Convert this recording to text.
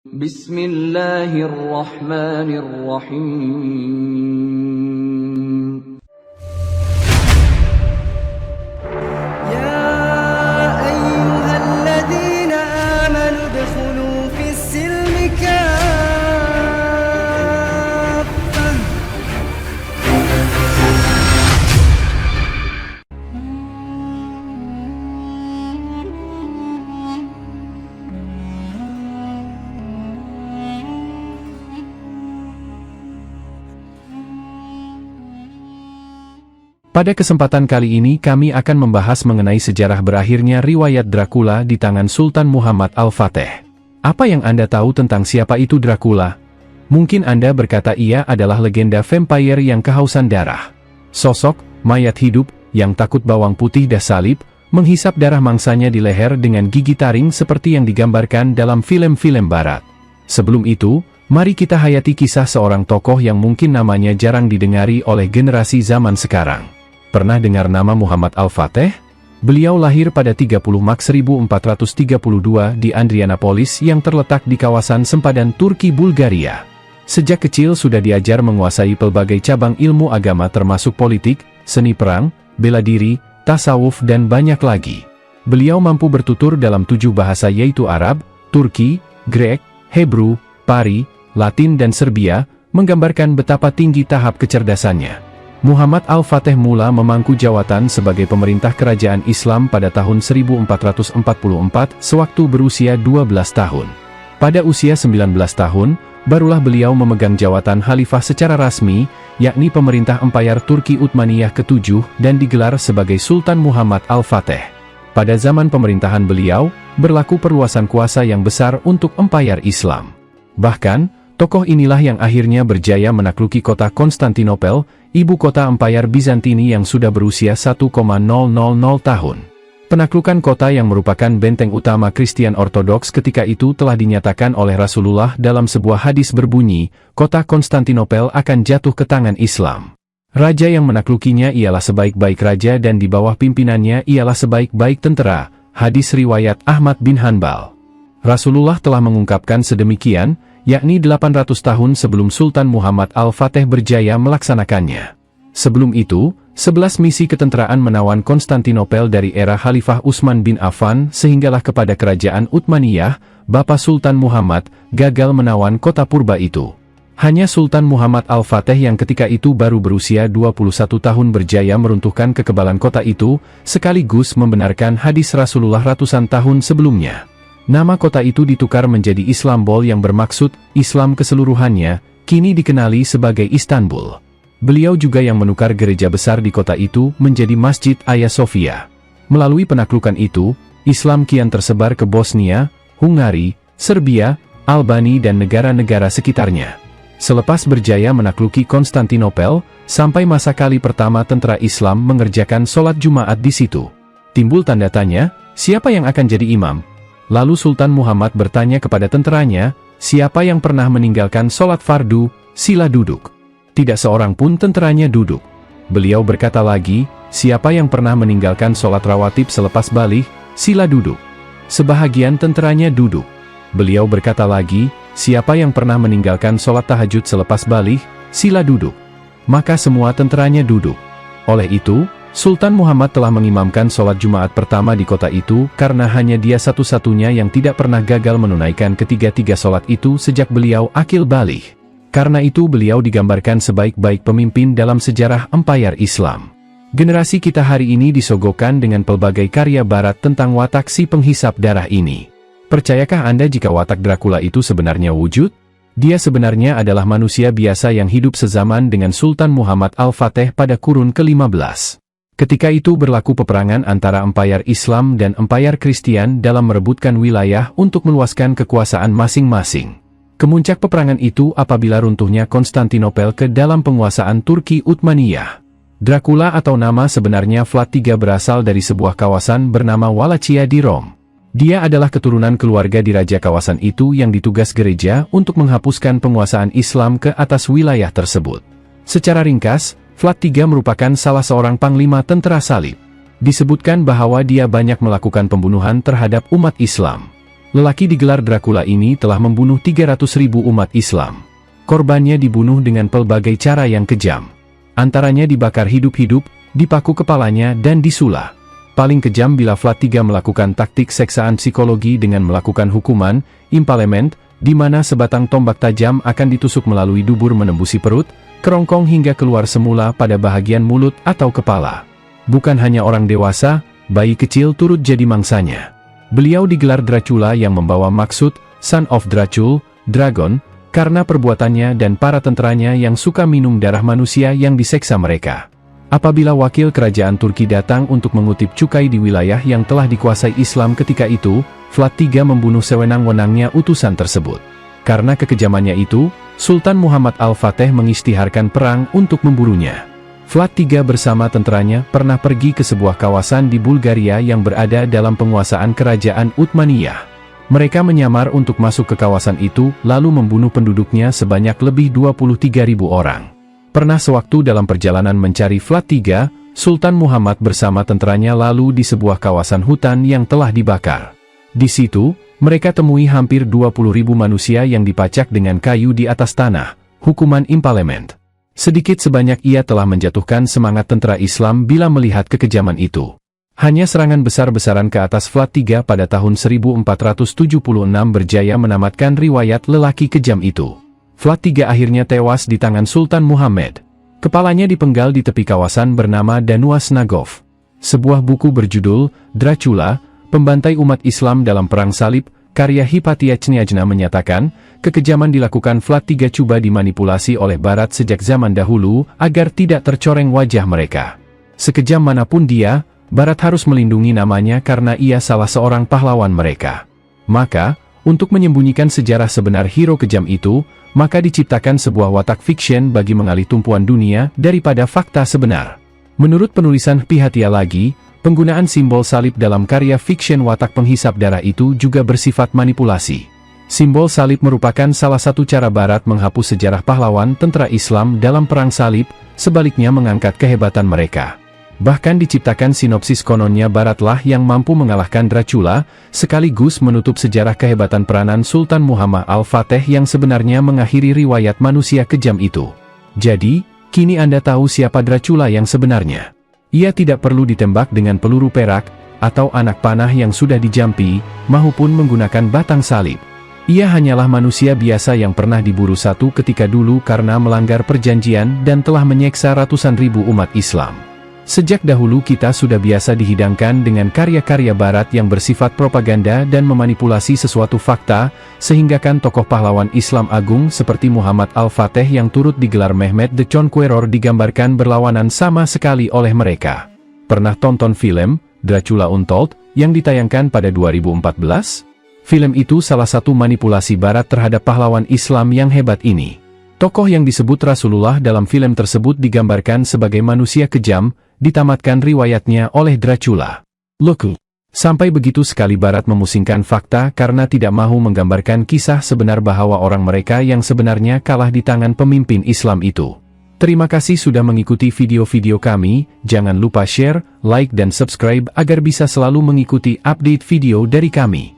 Bismillahirrahmanirrahim. يا أيها الذين آمنوا ادخلوا في السلم كافة. Pada kesempatan kali ini kami akan membahas mengenai sejarah berakhirnya riwayat Dracula di tangan Sultan Muhammad Al-Fateh. Apa yang Anda tahu tentang siapa itu Dracula? Mungkin Anda berkata ia adalah legenda vampire yang kehausan darah. Sosok, mayat hidup, yang takut bawang putih dan salib, menghisap darah mangsanya di leher dengan gigi taring seperti yang digambarkan dalam film-film barat. Sebelum itu, mari kita hayati kisah seorang tokoh yang mungkin namanya jarang didengari oleh generasi zaman sekarang. Pernah dengar nama Muhammad Al-Fateh? Beliau lahir pada 30 Maret 1432 di Andrianapolis yang terletak di kawasan sempadan Turki Bulgaria. Sejak kecil sudah diajar menguasai pelbagai cabang ilmu agama termasuk politik, seni perang, bela diri, tasawuf dan banyak lagi. Beliau mampu bertutur dalam 7 bahasa yaitu Arab, Turki, Grek, Hebrew, Pari, Latin dan Serbia, menggambarkan betapa tinggi tahap kecerdasannya. Muhammad Al-Fateh mula memangku jawatan sebagai pemerintah kerajaan Islam pada tahun 1444 sewaktu berusia 12 tahun. Pada usia 19 tahun, barulah beliau memegang jawatan khalifah secara rasmi, yakni pemerintah Empayar Turki Utsmaniyah ke-7 dan digelar sebagai Sultan Muhammad Al-Fateh. Pada zaman pemerintahan beliau, berlaku perluasan kuasa yang besar untuk Empayar Islam. Bahkan, tokoh inilah yang akhirnya berjaya menakluki kota Konstantinopel, ibu kota Empayar Bizantini yang sudah berusia 1,000 tahun. Penaklukan kota yang merupakan benteng utama Kristen Ortodoks ketika itu telah dinyatakan oleh Rasulullah dalam sebuah hadis berbunyi, kota Konstantinopel akan jatuh ke tangan Islam. Raja yang menaklukinya ialah sebaik-baik raja dan di bawah pimpinannya ialah sebaik-baik tentara, hadis riwayat Ahmad bin Hanbal. Rasulullah telah mengungkapkan sedemikian, yakni 800 tahun sebelum Sultan Muhammad Al-Fateh berjaya melaksanakannya. Sebelum itu, 11 misi ketenteraan menawan Konstantinopel dari era Khalifah Utsman bin Affan sehinggalah kepada kerajaan Utsmaniyah, Bapa Sultan Muhammad, gagal menawan kota purba itu. Hanya Sultan Muhammad Al-Fateh yang ketika itu baru berusia 21 tahun berjaya meruntuhkan kekebalan kota itu, sekaligus membenarkan hadis Rasulullah ratusan tahun sebelumnya. Nama kota itu ditukar menjadi Islambol yang bermaksud Islam keseluruhannya, kini dikenali sebagai Istanbul. Beliau juga yang menukar gereja besar di kota itu menjadi Masjid Hagia Sophia. Melalui penaklukan itu, Islam kian tersebar ke Bosnia, Hungari, Serbia, Albania dan negara-negara sekitarnya. Selepas berjaya menakluki Konstantinopel, sampai masa kali pertama tentara Islam mengerjakan sholat Jumat di situ. Timbul tanda tanya, siapa yang akan jadi imam? Lalu Sultan Muhammad bertanya kepada tenteranya, siapa yang pernah meninggalkan sholat fardu, sila duduk. Tidak seorang pun tenteranya duduk. Beliau berkata lagi, siapa yang pernah meninggalkan sholat rawatib selepas baligh, sila duduk. Sebahagian tenteranya duduk. Beliau berkata lagi, siapa yang pernah meninggalkan sholat tahajud selepas baligh, sila duduk. Maka semua tenteranya duduk. Oleh itu, Sultan Muhammad telah mengimamkan sholat Jumat pertama di kota itu karena hanya dia satu-satunya yang tidak pernah gagal menunaikan ketiga-tiga sholat itu sejak beliau akil baligh. Karena itu beliau digambarkan sebaik-baik pemimpin dalam sejarah Empayar Islam. Generasi kita hari ini disogokkan dengan pelbagai karya barat tentang watak si penghisap darah ini. Percayakah Anda jika watak Dracula itu sebenarnya wujud? Dia sebenarnya adalah manusia biasa yang hidup sezaman dengan Sultan Muhammad Al-Fateh pada kurun ke-15. Ketika itu berlaku peperangan antara Empayar Islam dan Empayar Kristen dalam merebutkan wilayah untuk meluaskan kekuasaan masing-masing. Kemuncak peperangan itu apabila runtuhnya Konstantinopel ke dalam penguasaan Turki Utsmaniyah. Dracula atau nama sebenarnya Vlad III berasal dari sebuah kawasan bernama Wallachia di Rom. Dia adalah keturunan keluarga diraja kawasan itu yang ditugas gereja untuk menghapuskan penguasaan Islam ke atas wilayah tersebut. Secara ringkas, Vlad III merupakan salah seorang panglima tentara salib. Disebutkan bahwa dia banyak melakukan pembunuhan terhadap umat Islam. Lelaki digelar Dracula ini telah membunuh 300.000 umat Islam. Korbannya dibunuh dengan pelbagai cara yang kejam. Antaranya dibakar hidup-hidup, dipaku kepalanya dan disula. Paling kejam bila Vlad III melakukan taktik seksaan psikologi dengan melakukan hukuman, impalement, di mana sebatang tombak tajam akan ditusuk melalui dubur menembusi perut, kerongkong hingga keluar semula pada bahagian mulut atau kepala. Bukan hanya orang dewasa, bayi kecil turut jadi mangsanya. Beliau digelar Dracula yang membawa maksud, Son of Dracul, Dragon, karena perbuatannya dan para tenteranya yang suka minum darah manusia yang diseksa mereka. Apabila wakil kerajaan Turki datang untuk mengutip cukai di wilayah yang telah dikuasai Islam ketika itu, Vlad III membunuh sewenang-wenangnya utusan tersebut. Karena kekejamannya itu, Sultan Muhammad Al-Fateh mengisytiharkan perang untuk memburunya. Vlad III bersama tenteranya pernah pergi ke sebuah kawasan di Bulgaria yang berada dalam penguasaan kerajaan Uthmaniyah. Mereka menyamar untuk masuk ke kawasan itu lalu membunuh penduduknya sebanyak lebih 23.000 orang. Pernah sewaktu dalam perjalanan mencari Vlad III, Sultan Muhammad bersama tenteranya lalu di sebuah kawasan hutan yang telah dibakar. Di situ, mereka temui hampir 20.000 manusia yang dipacak dengan kayu di atas tanah, hukuman impalement. Sedikit sebanyak ia telah menjatuhkan semangat tentara Islam bila melihat kekejaman itu. Hanya serangan besar-besaran ke atas Vlad III pada tahun 1476 berjaya menamatkan riwayat lelaki kejam itu. Vlad III akhirnya tewas di tangan Sultan Muhammad. Kepalanya dipenggal di tepi kawasan bernama Danua Snagov. Sebuah buku berjudul Dracula, Pembantai Umat Islam dalam Perang Salib, karya Hypatia Cniajna menyatakan, kekejaman dilakukan Vlad III coba dimanipulasi oleh Barat sejak zaman dahulu agar tidak tercoreng wajah mereka. Sekejam manapun dia, Barat harus melindungi namanya karena ia salah seorang pahlawan mereka. Maka, untuk menyembunyikan sejarah sebenar hero kejam itu, maka diciptakan sebuah watak fiction bagi mengalih tumpuan dunia daripada fakta sebenar. Menurut penulisan Hypatia lagi, penggunaan simbol salib dalam karya fiction watak penghisap darah itu juga bersifat manipulasi. Simbol salib merupakan salah satu cara Barat menghapus sejarah pahlawan tentara Islam dalam perang salib, sebaliknya mengangkat kehebatan mereka. Bahkan diciptakan sinopsis kononnya Baratlah yang mampu mengalahkan Dracula, sekaligus menutup sejarah kehebatan peranan Sultan Muhammad Al-Fateh yang sebenarnya mengakhiri riwayat manusia kejam itu. Jadi, kini Anda tahu siapa Dracula yang sebenarnya. Ia tidak perlu ditembak dengan peluru perak, atau anak panah yang sudah dijampi, maupun menggunakan batang salib. Ia hanyalah manusia biasa yang pernah diburu satu ketika dulu karena melanggar perjanjian dan telah menyeksa ratusan ribu umat Islam. Sejak dahulu kita sudah biasa dihidangkan dengan karya-karya Barat yang bersifat propaganda dan memanipulasi sesuatu fakta, sehingga kan tokoh pahlawan Islam agung seperti Muhammad Al-Fateh yang turut digelar Mehmet the Conqueror digambarkan berlawanan sama sekali oleh mereka. Pernah tonton film Dracula Untold yang ditayangkan pada 2014? Film itu salah satu manipulasi Barat terhadap pahlawan Islam yang hebat ini. Tokoh yang disebut Rasulullah dalam film tersebut digambarkan sebagai manusia kejam, ditamatkan riwayatnya oleh Dracula. Loku. Sampai begitu sekali Barat memusingkan fakta karena tidak mahu menggambarkan kisah sebenar bahwa orang mereka yang sebenarnya kalah di tangan pemimpin Islam itu. Terima kasih sudah mengikuti video-video kami, jangan lupa share, like dan subscribe agar bisa selalu mengikuti update video dari kami.